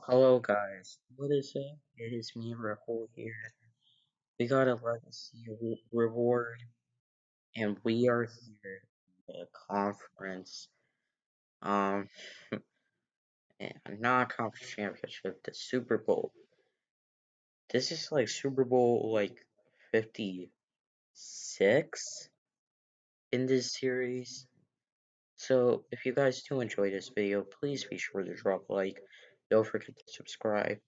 Hello guys, what is it? It is me, Rahul here. We got a legacy reward, and we are here at a conference. Um, not a conference championship, the Super Bowl. This is like Super Bowl 56 in this series. So if you guys do enjoy this video, please be sure to drop a like. Don't forget to subscribe.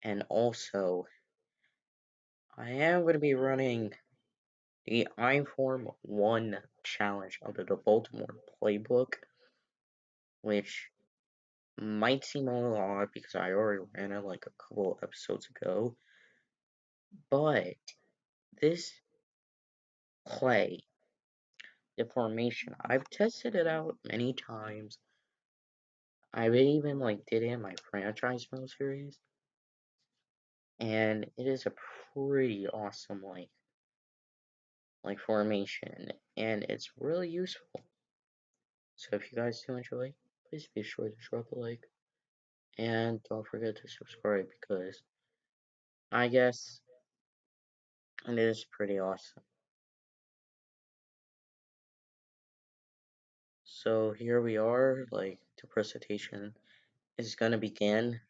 And also, I am going to be running the I-Form 1 challenge under the Baltimore playbook, which might seem a little odd because I already ran it like a couple episodes ago, but this play, the formation, I've tested it out many times. I've even did it in my franchise mode series, and it is a pretty awesome formation, and it's really useful. So if you guys do enjoy, please be sure to drop a like. And don't forget to subscribe because I guess it is pretty awesome. So here we are, the presentation is gonna begin.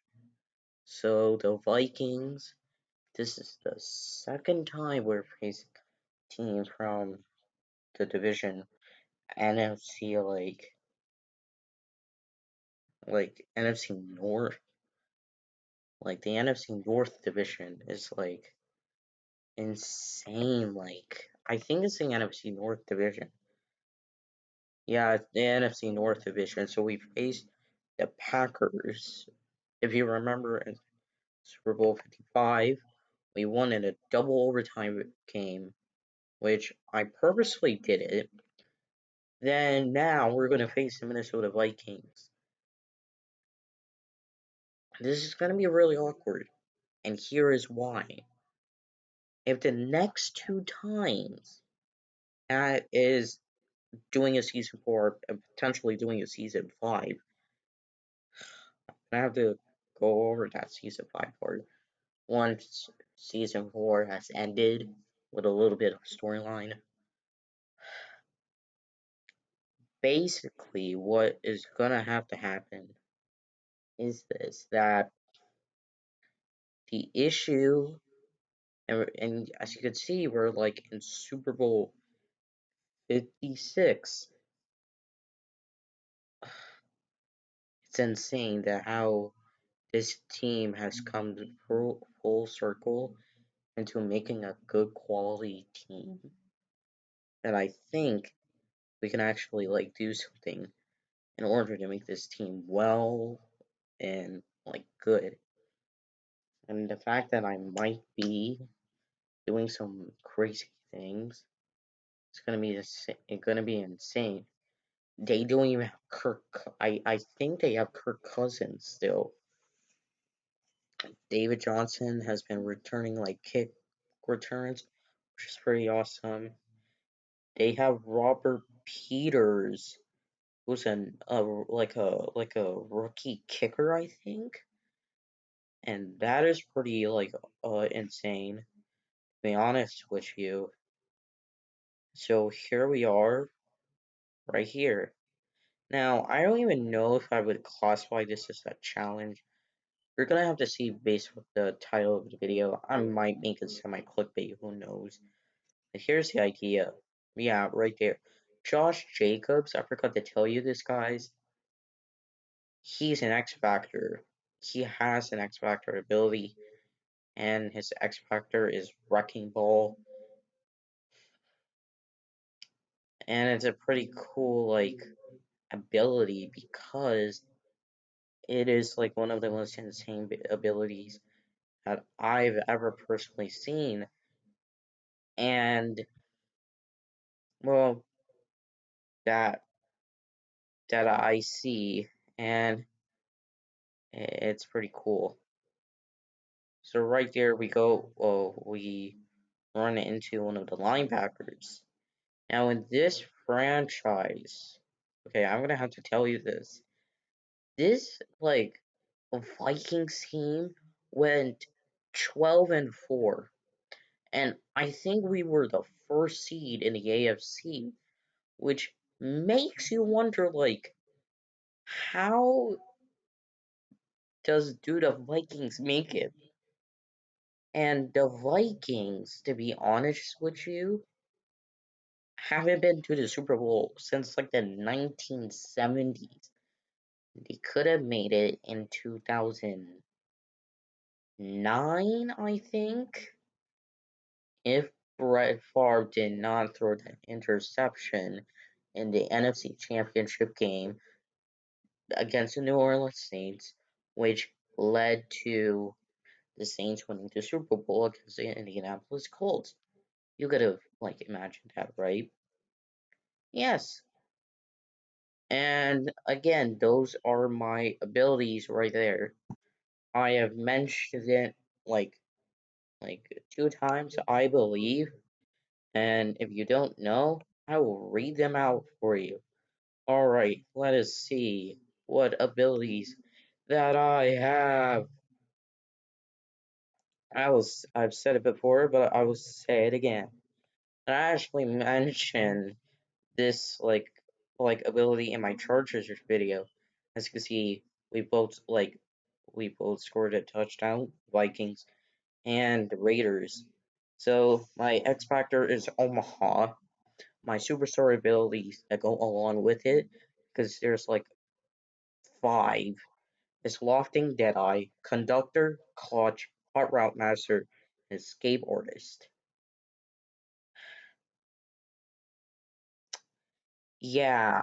So the Vikings, this is the second time we're facing teams from the division NFC NFC North. Like the NFC North division is insane. I think it's the NFC North division. Yeah, it's the NFC North division. So we faced the Packers. If you remember in Super Bowl 55, we won in a double overtime game, which I purposely did it. Then now we're going to face the Minnesota Vikings. This is going to be really awkward, and here is why. If the next two times that is doing a season 4, potentially doing a season 5, I have to go over that season 5 part. Once season 4 has ended with a little bit of storyline, basically what is gonna have to happen is this, that the issue, and as you can see, we're in Super Bowl 56. It's insane that how this team has come full circle into making a good quality team. And I think we can actually do something in order to make this team well and good. And the fact that I might be doing some crazy things, it's gonna be insane. They don't even have Kirk. I think they have Kirk Cousins still. David Johnson has been returning kick returns, which is pretty awesome. They have Robert Peters, who's a rookie kicker, I think, and that is pretty insane. To be honest with you. So here we are, right here. Now I don't even know if I would classify this as a challenge. You're gonna have to see based on the title of the video. I might make it semi-clickbait, who knows. But here's the idea. Yeah, right there. Josh Jacobs, I forgot to tell you this, guys. He's an X Factor. He has an X Factor ability, and his X Factor is Wrecking Ball. And it's a pretty cool, ability because it is, one of the most insane abilities that I've ever personally seen. And, well, that I see, and it's pretty cool. So right there we go. We run into one of the linebackers. Now in this franchise, okay, I'm gonna have to tell you this. This Vikings team went 12-4, and I think we were the first seed in the AFC, which makes you wonder, like, how do the Vikings make it? And the Vikings, to be honest with you, haven't been to the Super Bowl since like the 1970s. They could have made it in 2009, I think, if Brett Favre did not throw that interception in the NFC Championship game against the New Orleans Saints, which led to the Saints winning the Super Bowl against the Indianapolis Colts. You could have like imagined that, right? Yes. And again, those are my abilities right there. I have mentioned it like like 2 times, I believe. And if you don't know, I will read them out for you. Alright, let us see what abilities that I have. I've said it before, but I will say it again. I actually mentioned this ability in my Chargers video. As you can see, we both scored a touchdown, Vikings and the Raiders. So my X Factor is Omaha. My superstar abilities that go along with it, because there's like 5, is Lofting Deadeye, Conductor, Clutch, Hot Route Master, and Escape Artist. Yeah,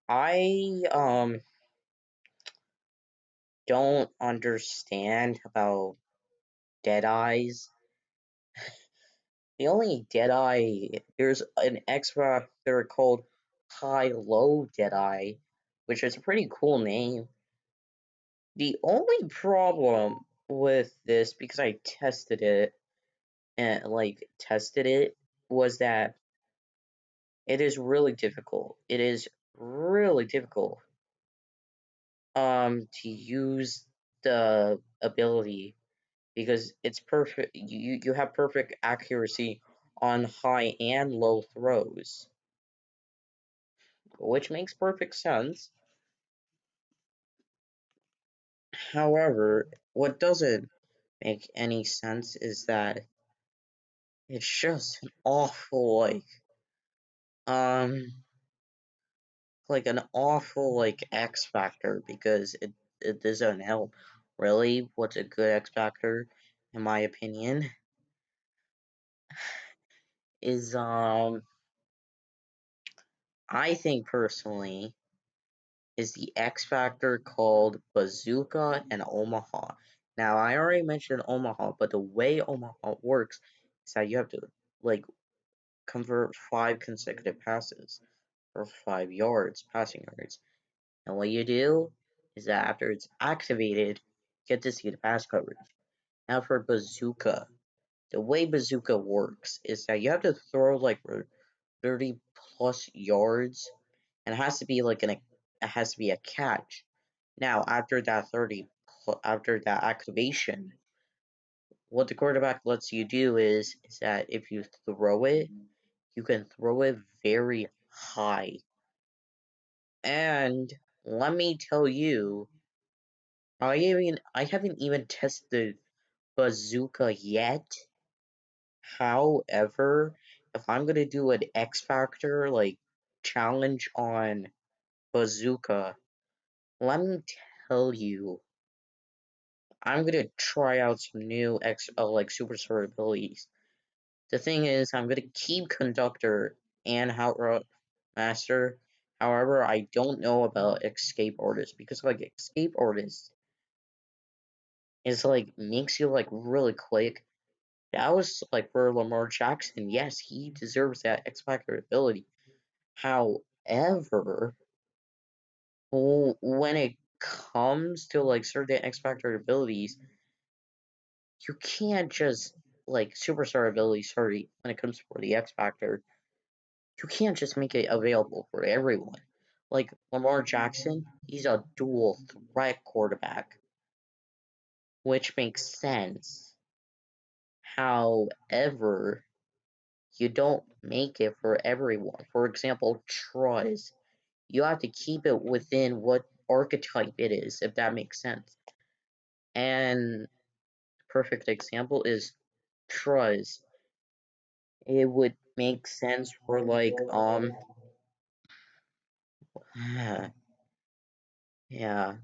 I don't understand about Deadeyes. The only Deadeye, there's an X Factor called High Low Deadeye, which is a pretty cool name. The only problem with this, because I tested it and tested it, was that it is really difficult. It is really difficult to use the ability because it's perfect. You have perfect accuracy on high and low throws, which makes perfect sense. However, what doesn't make any sense is that it's just an awful um an awful X factor because it doesn't help. Really, what's a good X factor, in my opinion, is I think personally is the X Factor called Bazooka and Omaha. Now, I already mentioned Omaha, but the way Omaha works is that you have to, like, convert 5 consecutive passes for 5 yards, passing yards. And what you do is that after it's activated, you get to see the pass coverage. Now, for Bazooka, the way Bazooka works is that you have to throw, like, 30 plus yards, and it has to be a catch. Now, after that activation, what the quarterback lets you do is that if you throw it, you can throw it very high. And let me tell you, I haven't even tested Bazooka yet. However, if I'm gonna do an X Factor challenge on Bazooka, let me tell you, I'm gonna try out some new superstar abilities. The thing is, I'm gonna keep Conductor and Outroute Master. However, I don't know about Escape Artist because Escape Artist is makes you really quick. That was for Lamar Jackson. Yes, he deserves that X Factor ability. However, when it comes to certain X Factor abilities, you can't just superstar abilities. Sorry, when it comes for the X Factor, you can't just make it available for everyone. Like Lamar Jackson, he's a dual threat quarterback. which makes sense. However, you don't make it for everyone. For example, Truz. You have to keep it within what archetype it is, if that makes sense. And perfect example is Truz. It would make sense for yeah,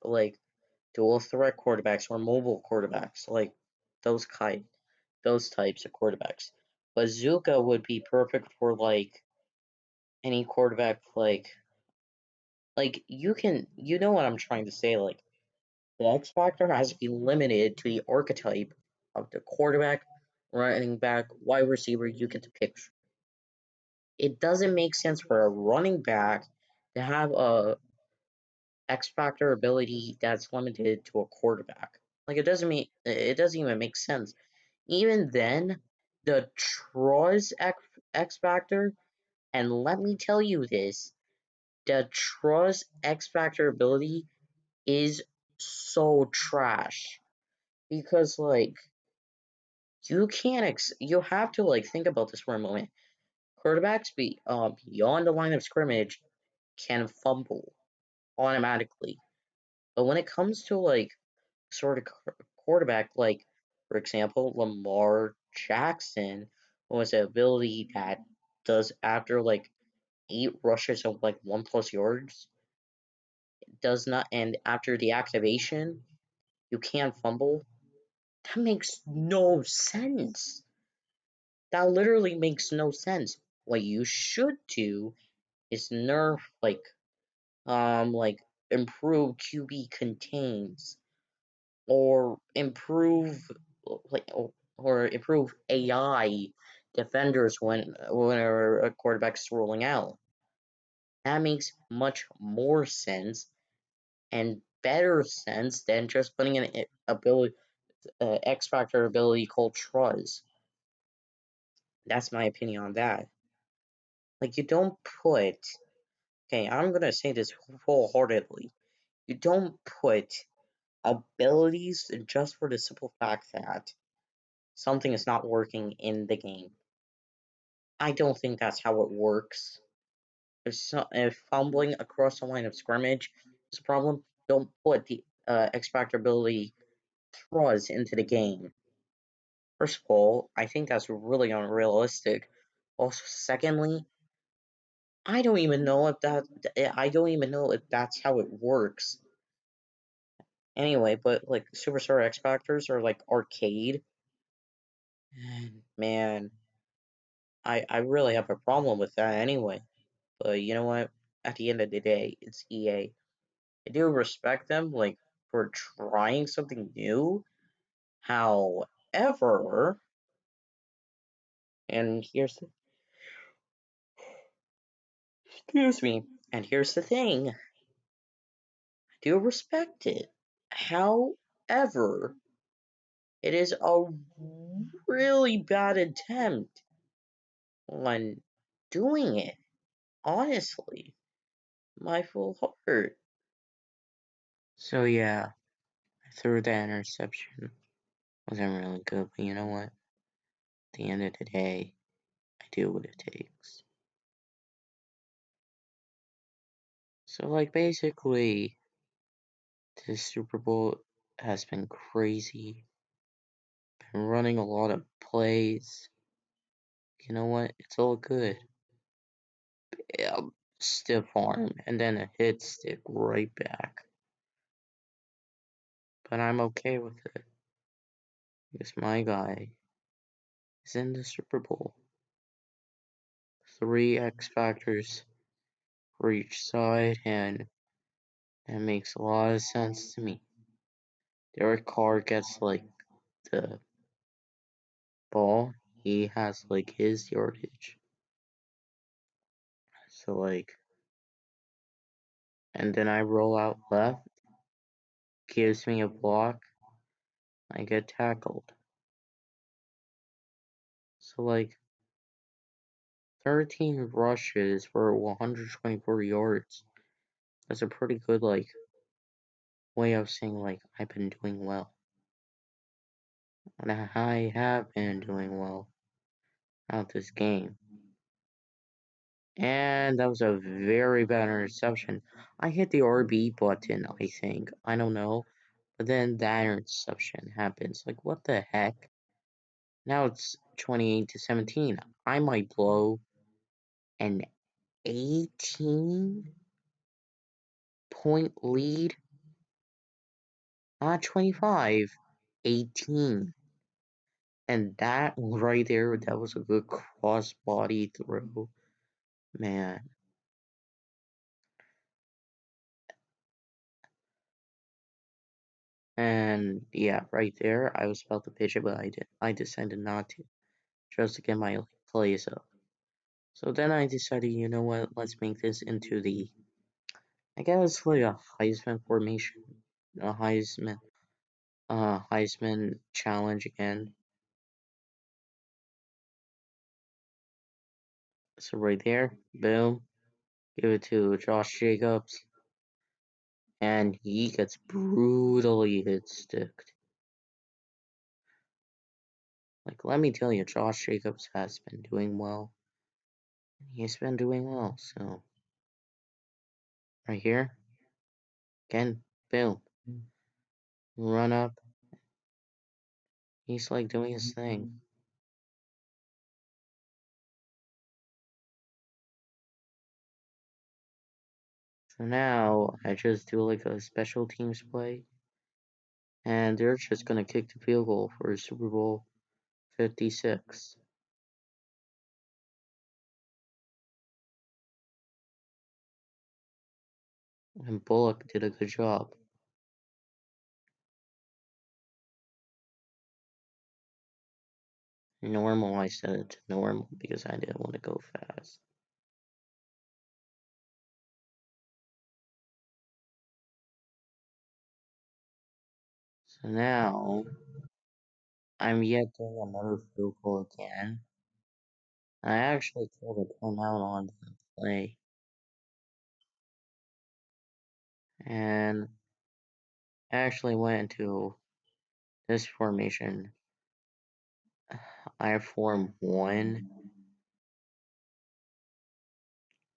like dual threat quarterbacks or mobile quarterbacks, like those kind, those types of quarterbacks. Bazooka would be perfect for like any quarterback, like you know what I'm trying to say, like the X factor has to be limited to the archetype of the quarterback, running back, wide receiver you get to pick. It doesn't make sense for a running back to have a X factor ability that's limited to a quarterback. Like it doesn't even make sense. Even then, the Troy's X factor, and let me tell you this, the Troy's X factor ability is so trash because like you can't you have to like think about this for a moment. Quarterbacks beyond the line of scrimmage can fumble automatically, but when it comes to like sort of quarterback, like for example Lamar Jackson, was an ability that does after like 8 rushes of like 1+ yards, does not, and after the activation you can't fumble. That makes no sense. That literally makes no sense. What you should do is nerf like improve QB contains or improve or improve AI defenders whenever a quarterback's rolling out. That makes much more sense and better sense than just putting an ability X Factor ability called Truz. That's my opinion on that. Like you don't put okay, I'm gonna say this wholeheartedly. You don't put abilities just for the simple fact that something is not working in the game. I don't think that's how it works. If fumbling across the line of scrimmage is a problem, don't put the X Factor ability Truz into the game. First of all, I think that's really unrealistic. Also, secondly, I don't even know if that's how it works. Anyway, but like Superstar X Factors are like arcade, and man, I really have a problem with that anyway. But you know what? At the end of the day, it's EA. I do respect them, like for trying something new. However, and excuse me, and here's the thing. I do respect it. However, it is a really bad attempt on doing it. Honestly, my full heart. So yeah, I threw that interception. Wasn't really good, but you know what? At the end of the day, I do what it takes. So like basically, this Super Bowl has been crazy. Been running a lot of plays. You know what? It's all good. Yeah, stiff arm and then a hit stick right back. But I'm okay with it because my guy is in the Super Bowl. 3 X factors for each side, and that makes a lot of sense to me. Derek Carr gets like the ball, he has like his yardage. So like, and then I roll out left, gives me a block, I get tackled. So like 13 rushes for 124 yards. That's a pretty good like way of saying like I've been doing well. And I have been doing well out this game. And that was a very bad interception. I hit the RB button, I think. I don't know. But then that interception happens. Like, what the heck? Now it's 28-17. I might blow an 18-point lead. Not 25. 18. And that right there, that was a good cross-body throw. Man. And yeah, right there, I was about to pitch it, but I decided not to, just to get my plays up. So then I decided, you know what, let's make this into the, I guess like a Heisman formation, a Heisman challenge again. So right there, boom, give it to Josh Jacobs, and he gets brutally hit sticked. Like, let me tell you, Josh Jacobs has been doing well. He's been doing well, so. Right here, again, boom, run up. He's like doing his thing. So now, I just do like a special teams play. And they're just gonna kick the field goal for Super Bowl 56. And Bullock did a good job. Normal, I said it to normal because I didn't want to go fast. So now, I'm yet doing another field goal again. I actually called a timeout on the play. And I actually went into this formation. I formed one.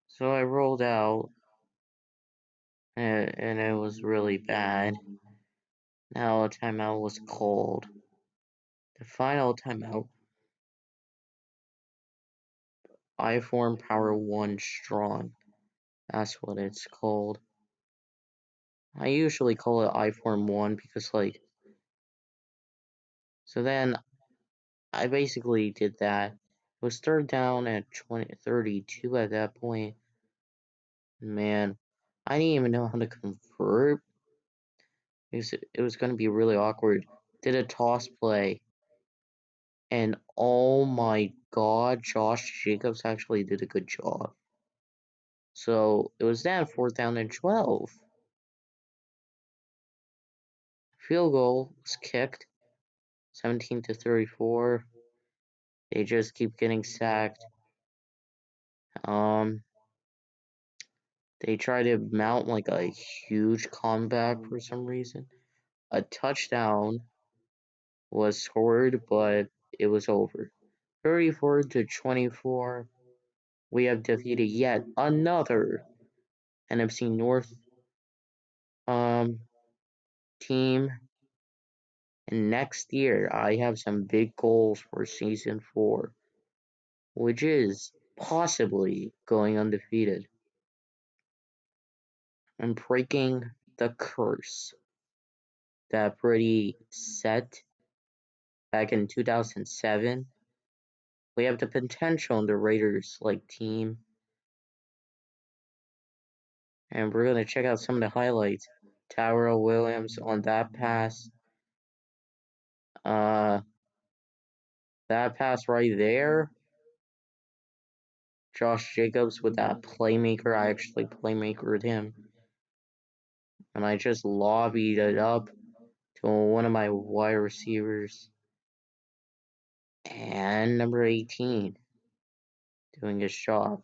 So I rolled out, and it was really bad. Now a timeout was called. The final timeout, I form power 1 strong. That's what it's called. I usually call it I form 1 because like, so then I basically did that. It was third down at 32 at that point. Man, I didn't even know how to convert. It was going to be really awkward. Did a toss play. And oh my god, Josh Jacobs actually did a good job. So it was then 4th down and 12. Field goal was kicked, 17-34. They just keep getting sacked. They try to mount like a huge comeback for some reason. A touchdown was scored, but it was over. 34-24. We have defeated yet another NFC North team. And next year, I have some big goals for season 4, which is possibly going undefeated and breaking the curse that Brady set back in 2007. We have the potential in the Raiders like team, and we're gonna check out some of the highlights. Tyrell Williams on that pass. That pass right there. Josh Jacobs with that playmaker. I actually playmakered him. And I just lobbied it up to one of my wide receivers. And number 18 doing his job.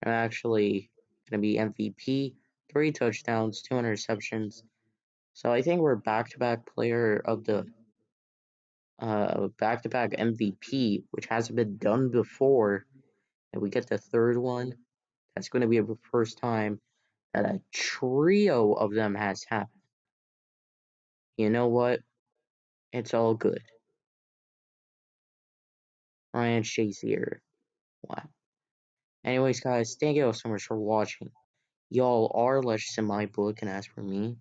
I'm actually going to be MVP. 3 touchdowns, 2 interceptions. So I think we're back-to-back player of the back-to-back MVP, which hasn't been done before, and we get the third one. That's going to be the first time that a trio of them has happened. You know what? It's all good. Ryan Shazier. Wow. Anyways, guys, thank you all so much for watching. Y'all are legends in my book, and as for me,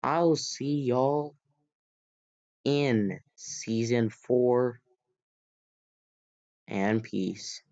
I'll see y'all in season 4, and peace.